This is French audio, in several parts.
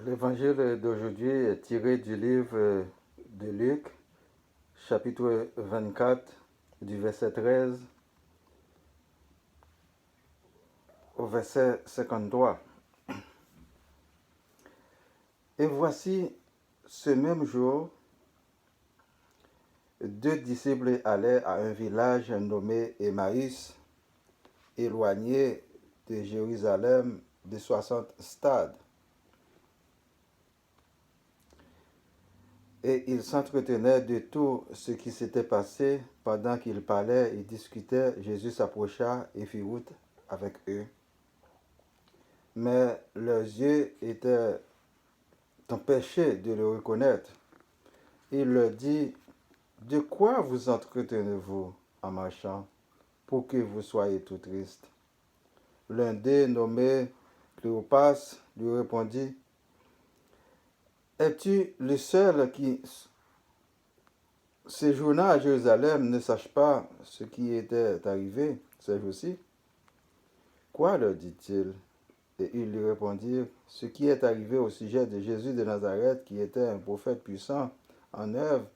L'évangile d'aujourd'hui est tiré du livre de Luc, chapitre 24, du verset 13 au verset 53. Et voici, ce même jour, deux disciples allaient à un village nommé Emmaüs, éloigné de Jérusalem de 60 stades. Et ils s'entretenaient de tout ce qui s'était passé. Pendant qu'ils parlaient et discutaient, Jésus s'approcha et fit route avec eux. Mais leurs yeux étaient empêchés de le reconnaître. Il leur dit, « De quoi vous entretenez-vous en marchant, pour que vous soyez tout tristes ?» L'un d'eux, nommé Cléopas, lui répondit, « Es-tu le seul qui séjournant à Jérusalem ne sache pas ce qui était arrivé ces jours-ci? » Quoi, leur dit-il? Et ils lui répondirent, « Ce qui est arrivé au sujet de Jésus de Nazareth, qui était un prophète puissant en œuvre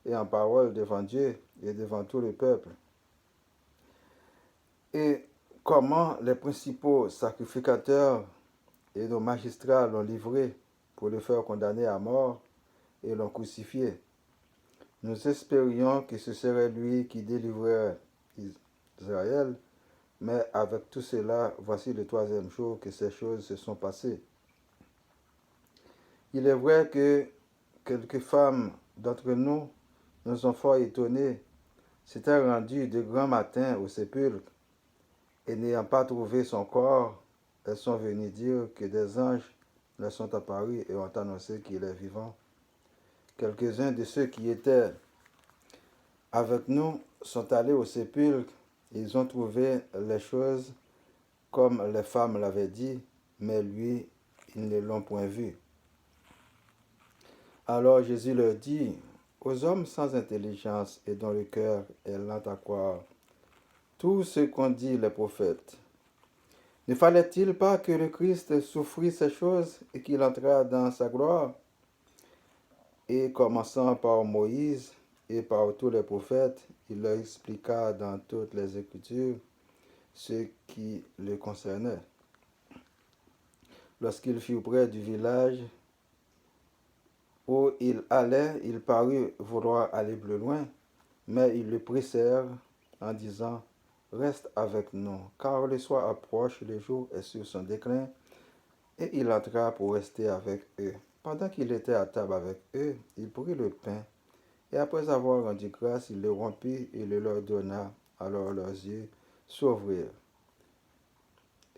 et en parole devant Dieu et devant tout le peuple. Et comment les principaux sacrificateurs et nos magistrats l'ont livré pour le faire condamner à mort et l'ont crucifié. Nous espérions que ce serait lui qui délivrerait Israël, mais avec tout cela, voici le troisième jour que ces choses se sont passées. Il est vrai que quelques femmes d'entre nous nous ont fort étonnés, s'étaient rendues de grand matin au sépulcre, et n'ayant pas trouvé son corps, elles sont venues dire que des anges leur sont apparus et ont annoncé qu'il est vivant. Quelques-uns de ceux qui étaient avec nous sont allés au sépulcre. Ils ont trouvé les choses comme les femmes l'avaient dit, mais lui, ils ne l'ont point vu. Alors Jésus leur dit, aux hommes sans intelligence et dont le cœur est lent à croire, tout ce qu'ont dit les prophètes, ne fallait-il pas que le Christ souffrit ces choses et qu'il entrât dans sa gloire? Et commençant par Moïse et par tous les prophètes, il leur expliqua dans toutes les Écritures ce qui le concernait. Lorsqu'il fut près du village où il allait, il parut vouloir aller plus loin, mais ils le pressèrent en disant, « Reste avec nous, car le soir approche, le jour est sur son déclin. » Et il entra pour rester avec eux. Pendant qu'il était à table avec eux, il prit le pain, et après avoir rendu grâce, il le rompit et le leur donna. Alors leurs yeux s'ouvrirent.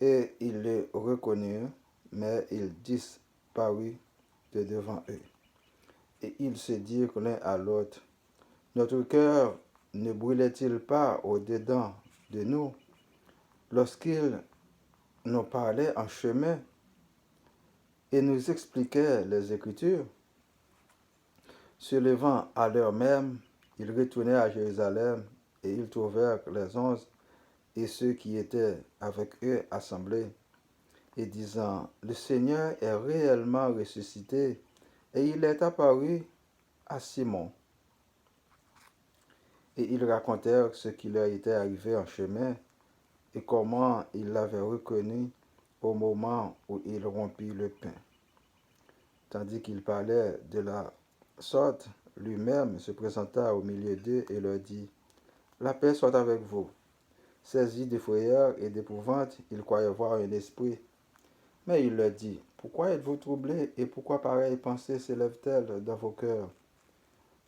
Et ils le reconnurent, mais il disparut de devant eux. Et ils se dirent l'un à l'autre, « Notre cœur ne brûlait-il pas au-dedans de nous lorsqu'il nous parlait en chemin et nous expliquait les Écritures? » Se levant à l'heure même, ils retournèrent à Jérusalem et ils trouvèrent les 11 et ceux qui étaient avec eux assemblés et disant, « Le Seigneur est réellement ressuscité et il est apparu à Simon. » Et ils racontèrent ce qui leur était arrivé en chemin et comment ils l'avaient reconnu au moment où il rompit le pain. Tandis qu'il parlait de la sorte, lui-même se présenta au milieu d'eux et leur dit, « La paix soit avec vous. » Saisis de frayeur et d'épouvante, ils croyaient voir un esprit. Mais il leur dit, « Pourquoi êtes-vous troublés et pourquoi pareille pensée s'élève-t-elle dans vos cœurs?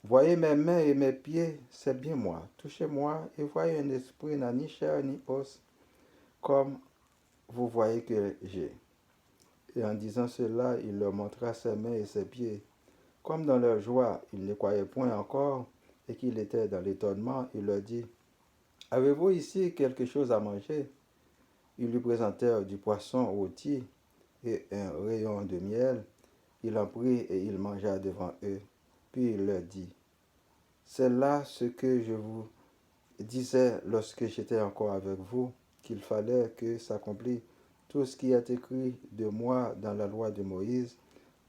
Voyez mes mains et mes pieds, c'est bien moi. Touchez-moi et voyez un esprit n'a ni chair ni os, comme vous voyez que j'ai. » Et en disant cela, il leur montra ses mains et ses pieds. Comme dans leur joie, ils ne croyaient point encore et qu'il était dans l'étonnement, il leur dit, « Avez-vous ici quelque chose à manger? » Ils lui présentèrent du poisson rôti et un rayon de miel. Il en prit et il mangea devant eux. Puis il leur dit, « C'est là ce que je vous disais lorsque j'étais encore avec vous, qu'il fallait que s'accomplisse tout ce qui est écrit de moi dans la loi de Moïse,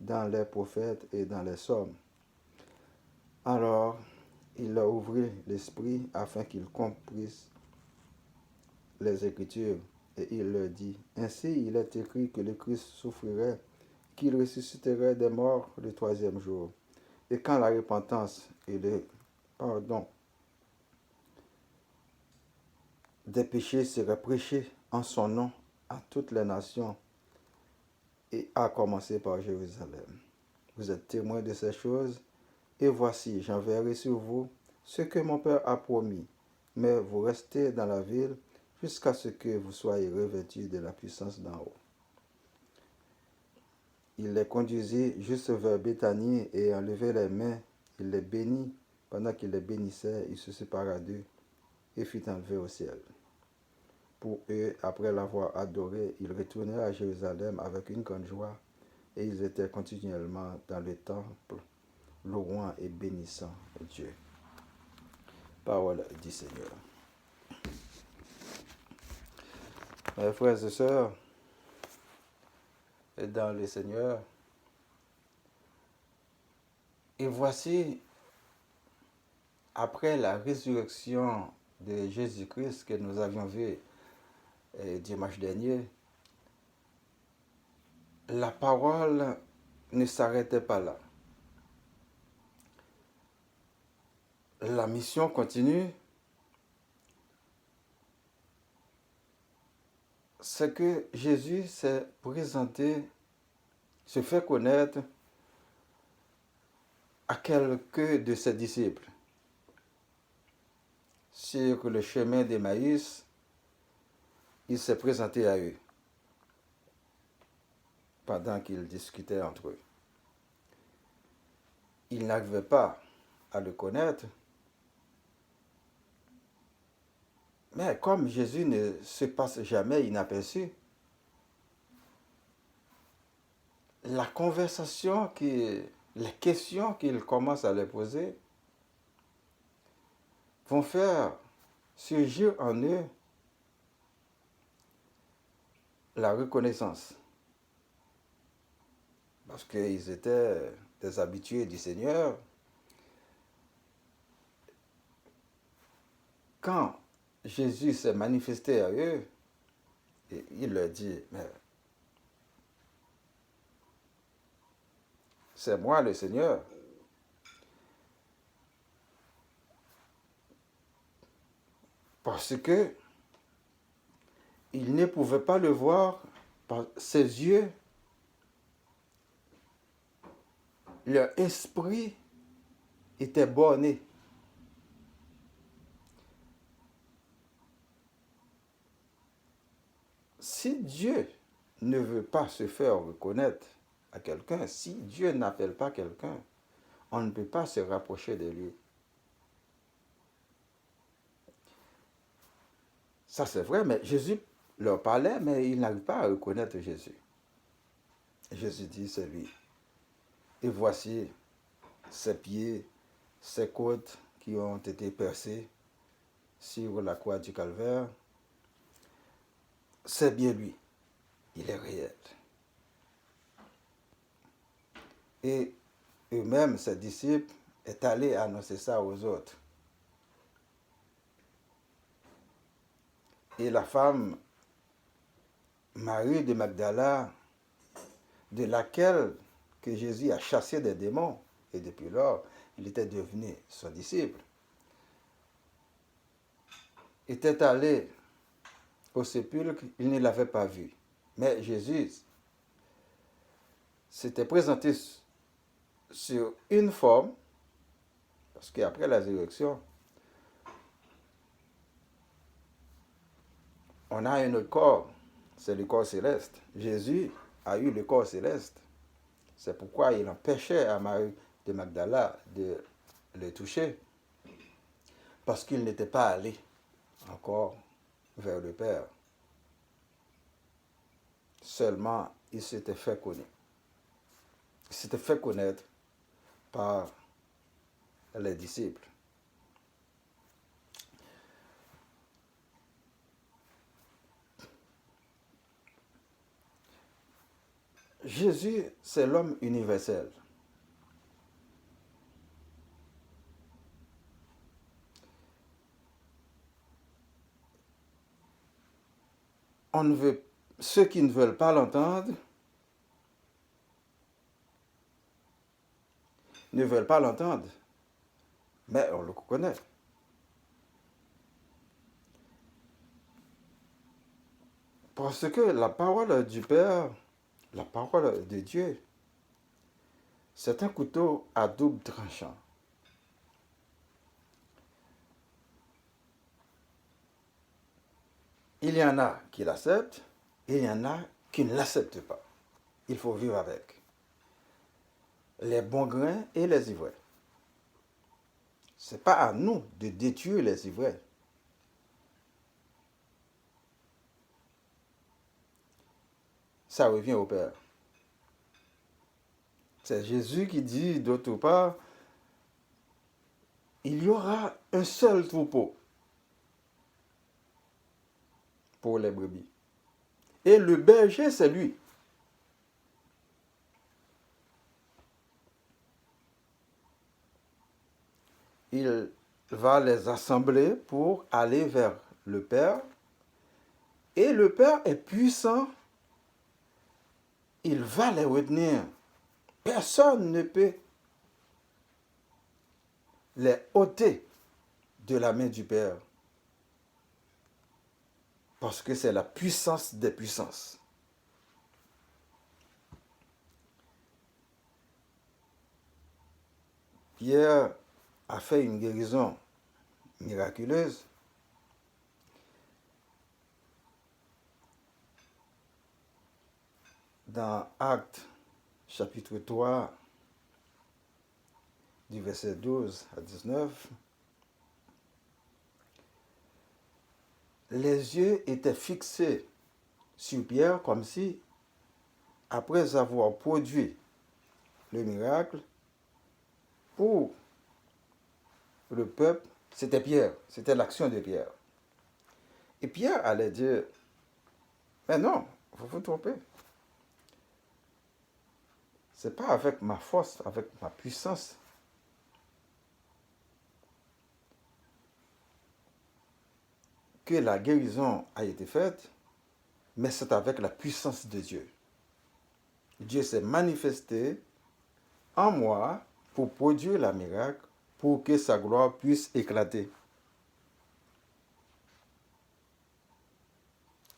dans les prophètes et dans les psaumes. Alors, il leur ouvrit l'esprit afin qu'ils comprissent les Écritures. Et il leur dit, ainsi il est écrit que le Christ souffrirait, qu'il ressusciterait des morts le troisième jour. Et quand la repentance et le pardon des péchés seraient prêchés en son nom à toutes les nations, et à commencer par Jérusalem. Vous êtes témoins de ces choses, et voici, j'enverrai sur vous ce que mon Père a promis, mais vous restez dans la ville jusqu'à ce que vous soyez revêtus de la puissance d'en haut. Il les conduisit juste vers Béthanie et en levant les mains, il les bénit. Pendant qu'il les bénissait, il se sépara d'eux et fut enlevé au ciel. Pour eux, après l'avoir adoré, ils retournèrent à Jérusalem avec une grande joie et ils étaient continuellement dans le temple, louant et bénissant Dieu. Parole du Seigneur. Mes frères et sœurs, dans le Seigneur, et voici, après la résurrection de Jésus-Christ que nous avions vu dimanche dernier, la parole ne s'arrêtait pas là. La mission continue. C'est que Jésus s'est présenté, se fait connaître à quelques de ses disciples. Sur le chemin d'Emmaüs, il s'est présenté à eux pendant qu'ils discutaient entre eux. Ils n'arrivaient pas à le connaître, mais comme Jésus ne se passe jamais inaperçu, la conversation, les questions qu'il commence à leur poser vont faire surgir en eux la reconnaissance. Parce qu'ils étaient des habitués du Seigneur. Quand Jésus s'est manifesté à eux, il leur dit, mais c'est moi le Seigneur. Parce que il ne pouvait pas le voir par ses yeux. Leur esprit était borné. Si Dieu ne veut pas se faire reconnaître à quelqu'un, si Dieu n'appelle pas quelqu'un, on ne peut pas se rapprocher de lui. Ça c'est vrai, mais Jésus leur parlait, mais ils n'arrivent pas à reconnaître Jésus. Jésus dit, c'est lui. Et voici ses pieds, ses côtes qui ont été percées sur la croix du Calvaire. C'est bien lui. Il est réel. Et eux-mêmes, ses disciples, est allés annoncer ça aux autres. Et la femme, Marie de Magdala, de laquelle que Jésus a chassé des démons, et depuis lors, il était devenu son disciple, était allé au sépulcre, il ne l'avait pas vu. Mais Jésus s'était présenté sur une forme, parce qu'après la résurrection, on a un autre corps, c'est le corps céleste. Jésus a eu le corps céleste. C'est pourquoi il empêchait à Marie de Magdala de le toucher, parce qu'il n'était pas allé encore vers le Père. Seulement, il s'était fait connaître. Il s'était fait connaître par les disciples. Jésus, c'est l'homme universel. On ne veut, ceux qui ne veulent pas l'entendre ne veulent pas l'entendre, mais on le connaît. Parce que la parole du Père, la parole de Dieu, c'est un couteau à double tranchant. Il y en a qui l'acceptent et il y en a qui ne l'acceptent pas. Il faut vivre avec. Les bons grains et les ivraies. Ce n'est pas à nous de détruire les ivraies. Ça revient au Père. C'est Jésus qui dit d'autre part, il y aura un seul troupeau pour les brebis. Et le berger, c'est lui. Il va les assembler pour aller vers le Père. Et le Père est puissant. Il va les retenir. Personne ne peut les ôter de la main du Père. Parce que c'est la puissance des puissances. Pierre a fait une guérison miraculeuse. Dans Actes chapitre 3, du verset 12 à 19, les yeux étaient fixés sur Pierre comme si, après avoir produit le miracle, pour le peuple, c'était Pierre, c'était l'action de Pierre. Et Pierre allait dire, mais non, vous vous trompez. Ce n'est pas avec ma force, avec ma puissance que la guérison a été faite, mais c'est avec la puissance de Dieu. Dieu s'est manifesté en moi pour produire le miracle, pour que sa gloire puisse éclater.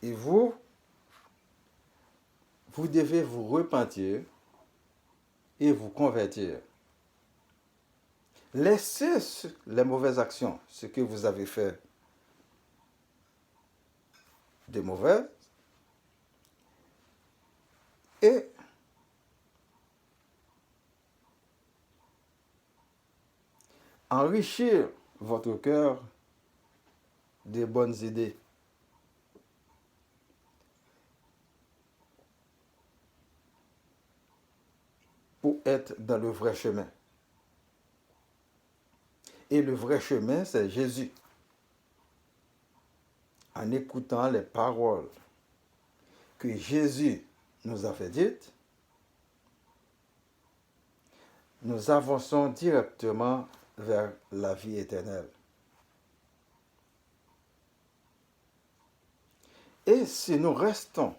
Et vous devez vous repentir et vous convertir. Laissez les mauvaises actions, ce que vous avez fait de mauvais, et enrichir votre cœur de bonnes idées. Pour être dans le vrai chemin. Et le vrai chemin, c'est Jésus. En écoutant les paroles que Jésus nous a fait dites, nous avançons directement vers la vie éternelle. Et si nous restons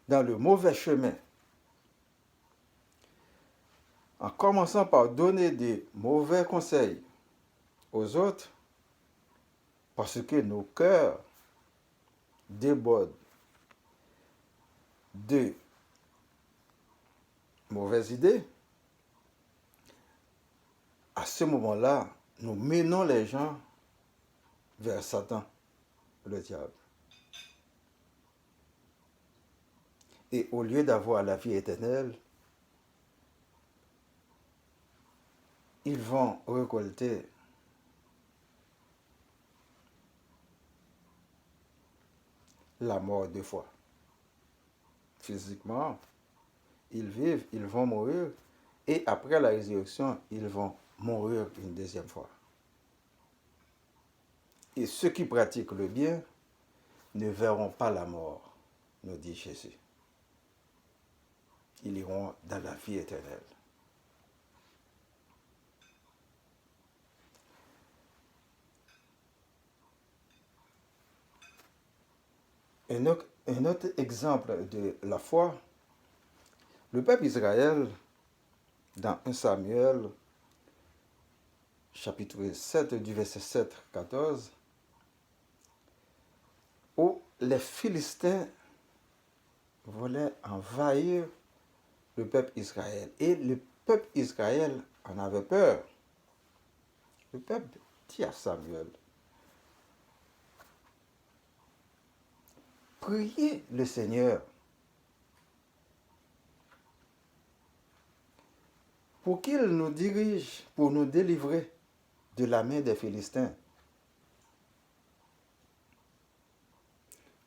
dans le mauvais chemin, en commençant par donner des mauvais conseils aux autres, parce que nos cœurs débordent de mauvaises idées, à ce moment-là, nous menons les gens vers Satan, le diable. Et au lieu d'avoir la vie éternelle, ils vont récolter la mort deux fois. Physiquement, ils vivent, ils vont mourir, et après la résurrection, ils vont mourir une deuxième fois. Et ceux qui pratiquent le bien ne verront pas la mort, nous dit Jésus. ils iront dans la vie éternelle. Un autre exemple de la foi, le peuple Israël, dans 1 Samuel, chapitre 7, du verset 7-14, où les Philistins voulaient envahir le peuple Israël. Et le peuple Israël en avait peur. Le peuple dit à Samuel, priez le Seigneur pour qu'il nous dirige, pour nous délivrer de la main des Philistins.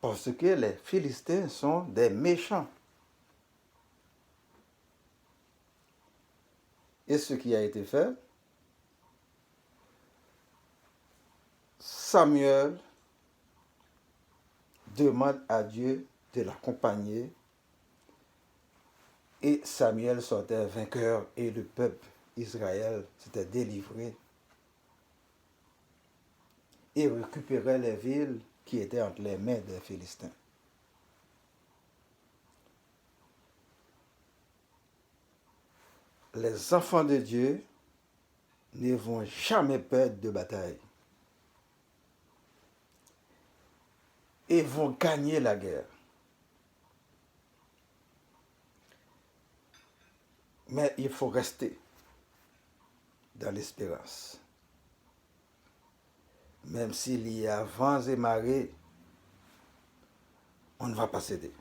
Parce que les Philistins sont des méchants. Et ce qui a été fait, Samuel demande à Dieu de l'accompagner. Et Samuel sortait vainqueur et le peuple Israël s'était délivré et récupérait les villes qui étaient entre les mains des Philistins. Les enfants de Dieu ne vont jamais perdre de bataille et vont gagner la guerre. Mais il faut rester dans l'espérance. Même s'il y a vents et marées, on ne va pas céder.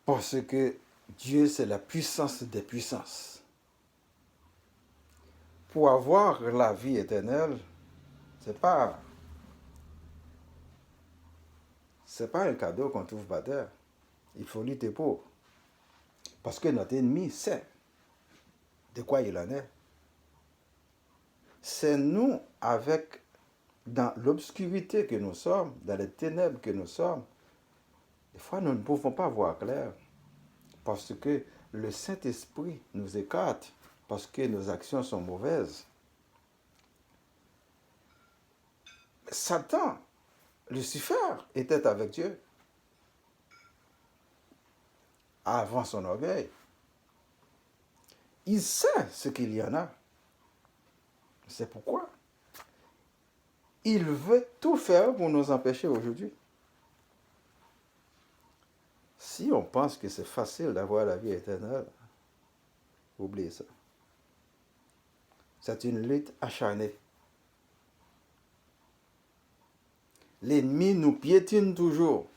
Parce que Dieu, c'est la puissance des puissances. Pour avoir la vie éternelle, c'est pas un cadeau qu'on trouve par terre. Il faut lutter pour. Parce que notre ennemi sait de quoi il en est. C'est nous, dans l'obscurité que nous sommes, dans les ténèbres que nous sommes, des fois nous ne pouvons pas voir clair. Parce que le Saint-Esprit nous écarte, parce que nos actions sont mauvaises. Satan, Lucifer, était avec Dieu avant son orgueil. Il sait ce qu'il y en a. C'est pourquoi il veut tout faire pour nous empêcher aujourd'hui. Si on pense que c'est facile d'avoir la vie éternelle, oubliez ça. C'est une lutte acharnée. L'ennemi nous piétine toujours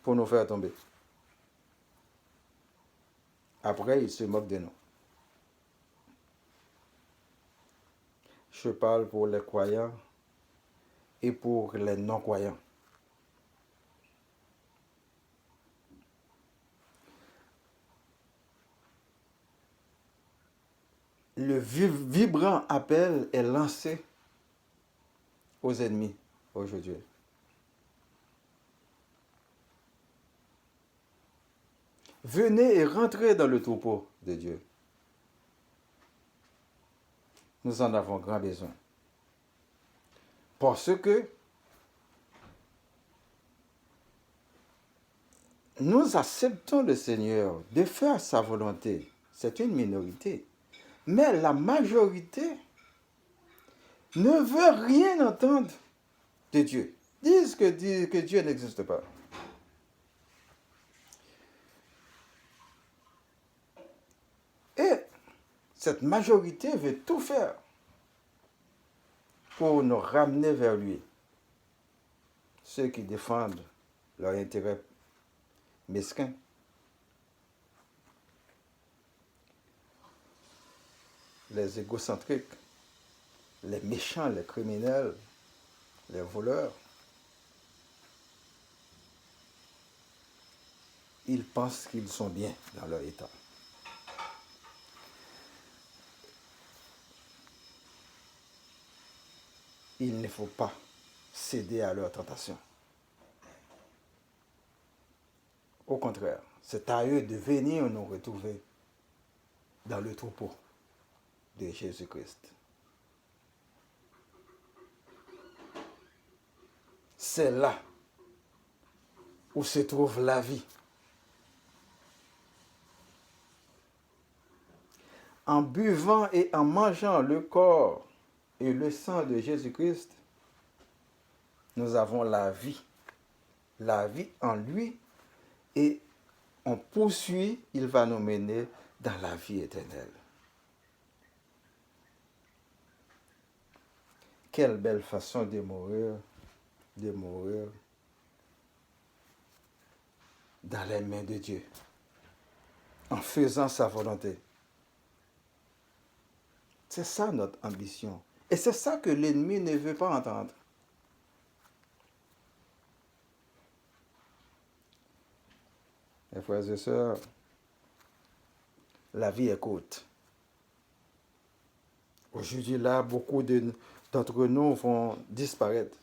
pour nous faire tomber. Après, il se moque de nous. Je parle pour les croyants et pour les non-croyants. Le vibrant appel est lancé aux ennemis aujourd'hui. Venez et rentrez dans le troupeau de Dieu. Nous en avons grand besoin. Parce que nous acceptons le Seigneur de faire sa volonté. C'est une minorité. Mais la majorité ne veut rien entendre de Dieu. Disent que Dieu n'existe pas. Et cette majorité veut tout faire pour nous ramener vers lui. Ceux qui défendent leur intérêt mesquin. Les égocentriques, les méchants, les criminels, les voleurs. Ils pensent qu'ils sont bien dans leur état. Il ne faut pas céder à leur tentation. Au contraire, c'est à eux de venir nous retrouver dans le troupeau de Jésus-Christ. C'est là où se trouve la vie. En buvant et en mangeant le corps et le sang de Jésus-Christ, nous avons la vie en lui, et on poursuit, il va nous mener dans la vie éternelle. Quelle belle façon de mourir dans les mains de Dieu, en faisant sa volonté. C'est ça notre ambition. Et c'est ça que l'ennemi ne veut pas entendre. Mes frères et sœurs, la vie est courte. Aujourd'hui, là, beaucoup d'entre nous vont disparaître.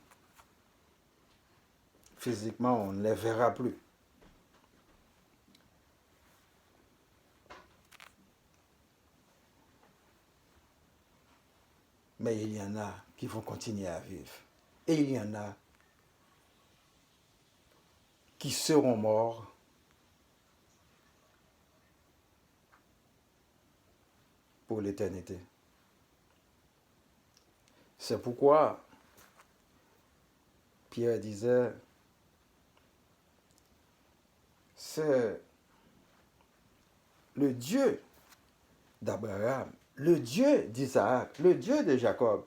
Physiquement, on ne les verra plus. Mais il y en a qui vont continuer à vivre. Et il y en a qui seront morts pour l'éternité. C'est pourquoi Pierre disait, c'est le Dieu d'Abraham, le Dieu d'Isaac, le Dieu de Jacob.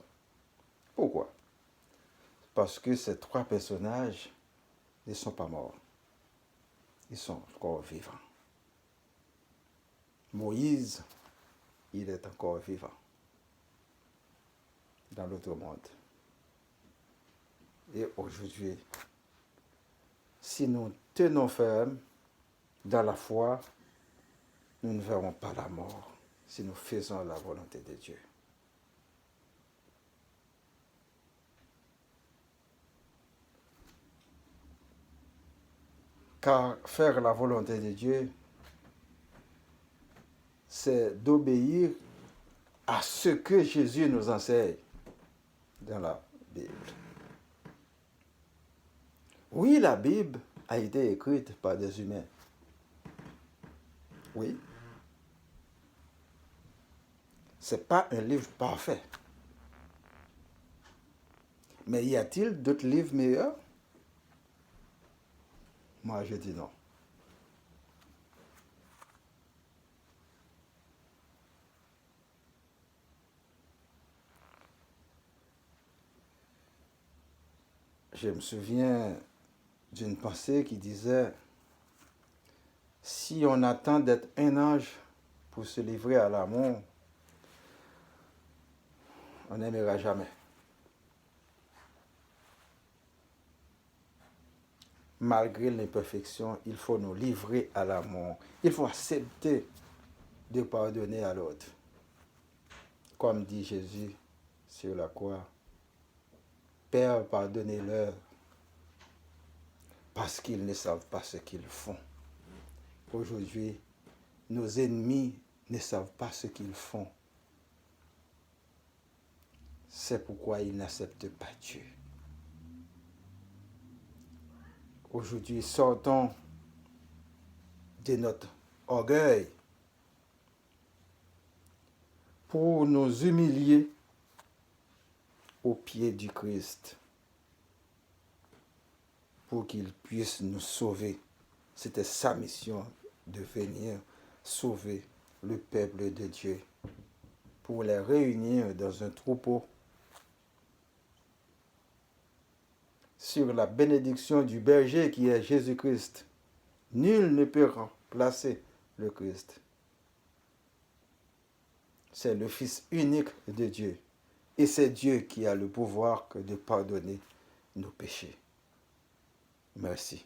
Pourquoi? Parce que ces trois personnages ne sont pas morts. Ils sont encore vivants. Moïse, il est encore vivant dans l'autre monde. Et aujourd'hui, si nous tenons ferme dans la foi, nous ne verrons pas la mort si nous faisons la volonté de Dieu. Car faire la volonté de Dieu, c'est d'obéir à ce que Jésus nous enseigne dans la Bible. Oui, la Bible a été écrite par des humains. Oui. Ce n'est pas un livre parfait. Mais y a-t-il d'autres livres meilleurs? Moi, je dis non. Je me souviens d'une pensée qui disait, si on attend d'être un ange pour se livrer à l'amour, on n'aimera jamais. Malgré l'imperfection, il faut nous livrer à l'amour. Il faut accepter de pardonner à l'autre. Comme dit Jésus sur la croix, Père, pardonnez-leur parce qu'ils ne savent pas ce qu'ils font. Aujourd'hui, nos ennemis ne savent pas ce qu'ils font. C'est pourquoi ils n'acceptent pas Dieu. Aujourd'hui, sortons de notre orgueil pour nous humilier aux pieds du Christ, pour qu'il puisse nous sauver. C'était sa mission de venir sauver le peuple de Dieu, pour les réunir dans un troupeau sur la bénédiction du berger qui est Jésus-Christ. Nul ne peut remplacer le Christ. C'est le Fils unique de Dieu. Et c'est Dieu qui a le pouvoir de pardonner nos péchés. Merci.